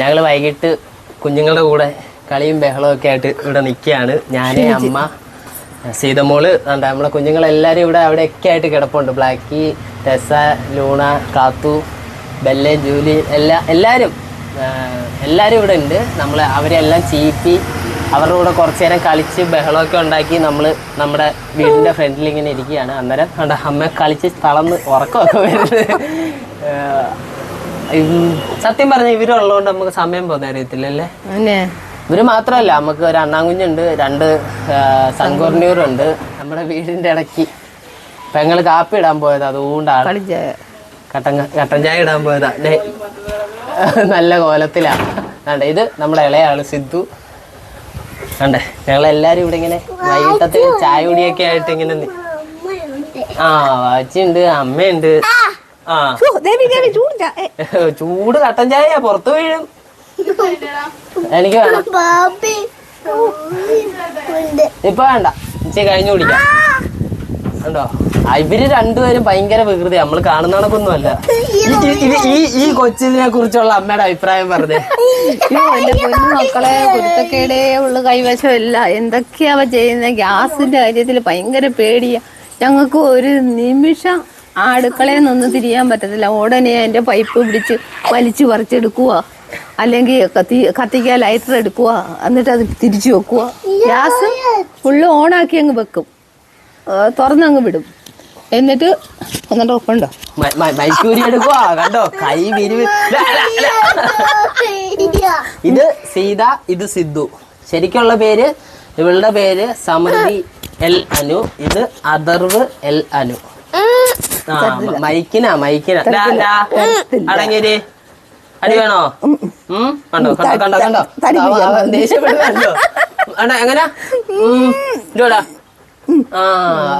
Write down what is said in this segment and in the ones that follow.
ഞങ്ങൾ വൈകിട്ട് കുഞ്ഞുങ്ങളുടെ കൂടെ കളിയും ബഹളവും ഒക്കെ ആയിട്ട് ഇവിടെ നിൽക്കുകയാണ്. ഞാൻ, അമ്മ, സീതമോള്, നമ്മളെ കുഞ്ഞുങ്ങളെല്ലാവരും ഇവിടെ അവിടെയൊക്കെ ആയിട്ട് കിടപ്പുണ്ട്. ബ്ലാക്കി, ടെസ, ലൂണ, കാത്തു, ബെല്ലെ, ജൂലി, എല്ലാവരും ഇവിടെ ഉണ്ട്. നമ്മൾ അവരെല്ലാം ചീപ്പി അവരുടെ കൂടെ കുറച്ച് നേരം കളിച്ച് ബഹളമൊക്കെ ഉണ്ടാക്കി നമ്മൾ നമ്മുടെ വീടിൻ്റെ ഫ്രണ്ടിൽ ഇങ്ങനെ ഇരിക്കുകയാണ്. അന്നേരം അമ്മ കളിച്ച് തളർന്ന് ഉറക്കമൊക്കെ വരുന്നത്. സത്യം പറഞ്ഞ ഇവരുള്ളതുകൊണ്ട് നമുക്ക് സമയം പോകുന്ന അറിയത്തില്ലല്ലേ. ഇവര് മാത്രമല്ല, നമുക്ക് ഒരു അണ്ണാങ്കുഞ്ഞുണ്ട്, 2 സൺകോർണിയൂറുണ്ട്. നമ്മുടെ വീടിന്റെ ഇടയ്ക്ക് പെങ്ങള് കാപ്പി ഇടാൻ പോയത്, അതുകൊണ്ടാണ് കട്ടൻ ചായ ഇടാൻ പോയതാ. നല്ല കോലത്തിലാണ്. ഇത് നമ്മുടെ ഇളയാള് സിദ്ധു. കണ്ടേ, ഞങ്ങളെല്ലാരും ഇവിടെ ഇങ്ങനെ വൈകിട്ടത്തെ ചായ കുടിയൊക്കെ ആയിട്ട് ഇങ്ങനെ വാച്ചിയുണ്ട്, അമ്മയുണ്ട്. ചൂട് കട്ടൻ ചായ പുറത്തു വീഴും. എനിക്ക് വേണം. ഇപ്പൊ വേണ്ട, ഇച്ചിരി കഴിഞ്ഞു കുടിക്കാം. കണ്ടോ, ഇവര് രണ്ടുപേരും ഭയങ്കര വികൃതി. നമ്മൾ കാണുന്ന കണക്കൊന്നുമല്ല. ഈ കൊച്ചിനെ കുറിച്ചുള്ള അമ്മയുടെ അഭിപ്രായം പറഞ്ഞേ. എന്റെ പൊന്നുമക്കളെ, കുരുത്തക്കേടേ ഉള്ള കൈവശമില്ല. എന്തൊക്കെയാ ചെയ്യുന്നത്? ഗ്യാസിന്റെ കാര്യത്തിൽ ഭയങ്കര പേടിയാ. ഞങ്ങൾക്ക് ഒരു നിമിഷം ആ അടുക്കളയിൽ നിന്ന് തിരിയാൻ പറ്റത്തില്ല. ഉടനെ എന്റെ പൈപ്പ് പിടിച്ച് വലിച്ചു പറിച്ചെടുക്കുക, അല്ലെങ്കിൽ കത്തിക്കാൻ ലൈറ്റർ എടുക്കുക, എന്നിട്ട് അത് തിരിച്ചു വെക്കുക. ഗ്യാസ് ഫുള്ള് ഓണാക്കി അങ്ങ് വെക്കും, തുറന്നങ്ങ് വിടും. എന്നിട്ട് ഒപ്പുണ്ടോ കണ്ടോ, കൈ വിരിവ്. ഇത് സീത, ഇത് സിദ്ധു. ശരിക്കുള്ള പേര്, ഇവളുടെ പേര് സമൃദ്ധി എൽ അനു, ഇത് അഥർവ് എൽ അനു. മൈക്കിന അടങ്ങിരി അടി വേണോ? കണ്ടോ കണ്ടോ കണ്ടോ കണ്ടോ, ദേഷ്യപ്പെടുന്നുണ്ടോ? എങ്ങനെ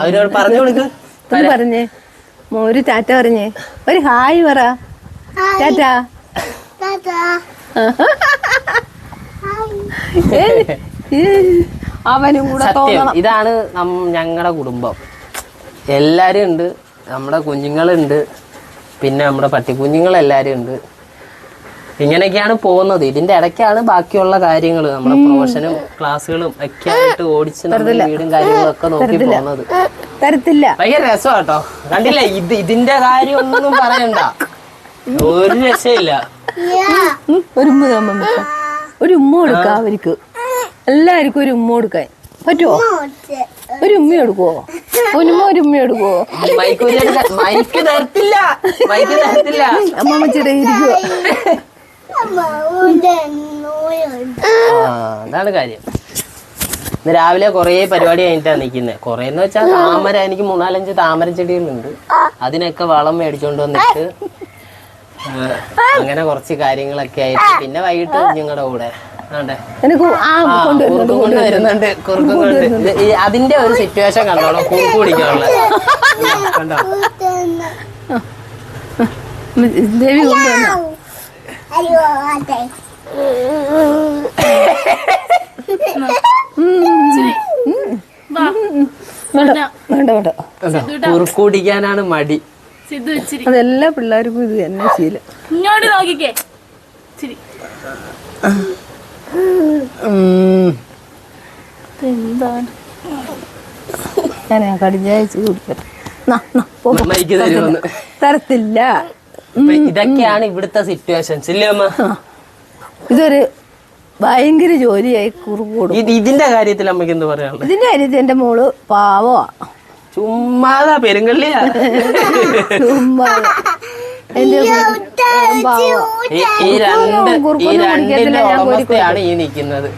അവരോട് പറഞ്ഞു കൊടുക്ക്. പറഞ്ഞേ, ഒരു ടാറ്റ പറഞ്ഞേ, ഒരു ഹായ് പറ. ടാറ്റ. അവനും കൂടെ. സത്യം, ഇതാണ് ഞങ്ങളുടെ കുടുംബം. എല്ലാരും ഉണ്ട്. നമ്മുടെ കുഞ്ഞുങ്ങളുണ്ട്, പിന്നെ നമ്മുടെ പട്ടിക്കുഞ്ഞുങ്ങളെല്ലാരും ഉണ്ട്. ഇങ്ങനെയൊക്കെയാണ് പോകുന്നത്. ഇതിന്റെ ഇടയ്ക്കാണ് ബാക്കിയുള്ള കാര്യങ്ങൾ, നമ്മുടെ പ്രൊഫഷനും ക്ലാസ്സുകളും ഒക്കെ ആയിട്ട് ഓടിച്ച് വീടും കാര്യങ്ങളും ഒക്കെ നോക്കി പോകുന്നത്. തരത്തില്ല. ഭയങ്കര രസമാണ് കേട്ടോ. കണ്ടില്ല, ഇതിന്റെ കാര്യം ഒന്നും പറയണ്ട, ഒരു രക്ഷയില്ല. ഒരു ഉമ്മ കൊടുക്ക. അവർക്ക് എല്ലാവർക്കും ഒരു ഉമ്മ കൊടുക്കാൻ പറ്റുമോ? ഒരു ഉമ്മ എടുക്കുവോ? ഒരു ഉമ്മ എടുക്കുവോ? മൈക്ക് തരത്തില്ല. അമ്മ ചെറിയിരിക്കുവോ? അതാണ് കാര്യം. ഇന്ന് രാവിലെ കുറേ പരിപാടി കഴിഞ്ഞിട്ടാണ് നിൽക്കുന്നത്. കുറേന്ന് വെച്ചാൽ താമര, എനിക്ക് 3-4 താമര ചെടികളുണ്ട്. അതിനൊക്കെ വളം മേടിച്ചോണ്ട് വന്നിട്ട് അങ്ങനെ കുറച്ച് കാര്യങ്ങളൊക്കെ ആയിട്ട് പിന്നെ വൈകിട്ട് കുഞ്ഞുങ്ങളുടെ കൂടെ കൊണ്ടുവരുന്നുണ്ട്. കുറുക്കും കൊണ്ട് അതിന്റെ ഒരു സിറ്റുവേഷൻ കണ്ടോളൂ. കുറുക്ക് കുടിക്കാനുള്ള കണ്ടോ. ദേവി കൊണ്ടുവന്നോ? കുറുക്ക് കുടിക്കാനാണ് മടി. അതെല്ലാ പിള്ളേർക്കും ഇത് തന്നെ ശീലം. ഇങ്ങോട്ട് നോക്കിക്കേ. എന്താണ് ഞാൻ കടിഞ്ഞാഴ്ച കുടിക്കട്ടെ. തരത്തില്ല. ഇതൊക്കെയാണ് ഇവിടുത്തെ സിറ്റുവേഷൻസ് ഇല്ലേ അമ്മ? ഇതൊരു ഭയങ്കര ജോലിയായി കുറുകൂടും. ഇതിന്റെ കാര്യത്തിൽ അമ്മക്ക് എന്ത് പറയാനുള്ളത്? ഇതിന്റെ കാര്യത്തിൽ എന്റെ മോള് പാവമാ. ചുമ്മാതാ പെരുങ്കള്ളിയാ. ചുമ്മാതാ. ഈ രണ്ടിന്റെ ഉടമസ്ഥയാണ് ഈ നിക്കുന്നത്.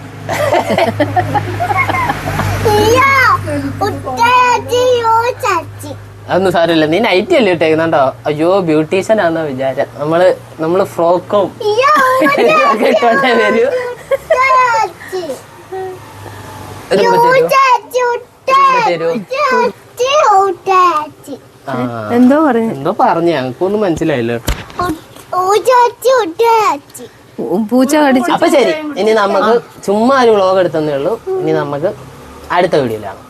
അതൊന്നും സാരമില്ല, നീ നൈറ്റി അല്ലേ ഇട്ടേക്കുന്നുണ്ടോ? അയ്യോ ബ്യൂട്ടീഷ്യൻ ആണെന്ന വിചാരം. നമ്മള് ഫ്രോക്കും ഇട്ടോണ്ടേ വരൂ. എന്തോ പറഞ്ഞു, ഞങ്ങൾക്കൊന്നും മനസ്സിലായില്ല കേട്ടോ. പൂച്ച കടിച്ചു. അപ്പൊ ശരി, ഇനി നമുക്ക് ചുമ്മാ ഒരു വ്ളോഗ് എടുത്തേ ഉള്ളൂ. ഇനി നമുക്ക് അടുത്ത വീഡിയോയിലാണ്.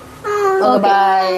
ബൈ.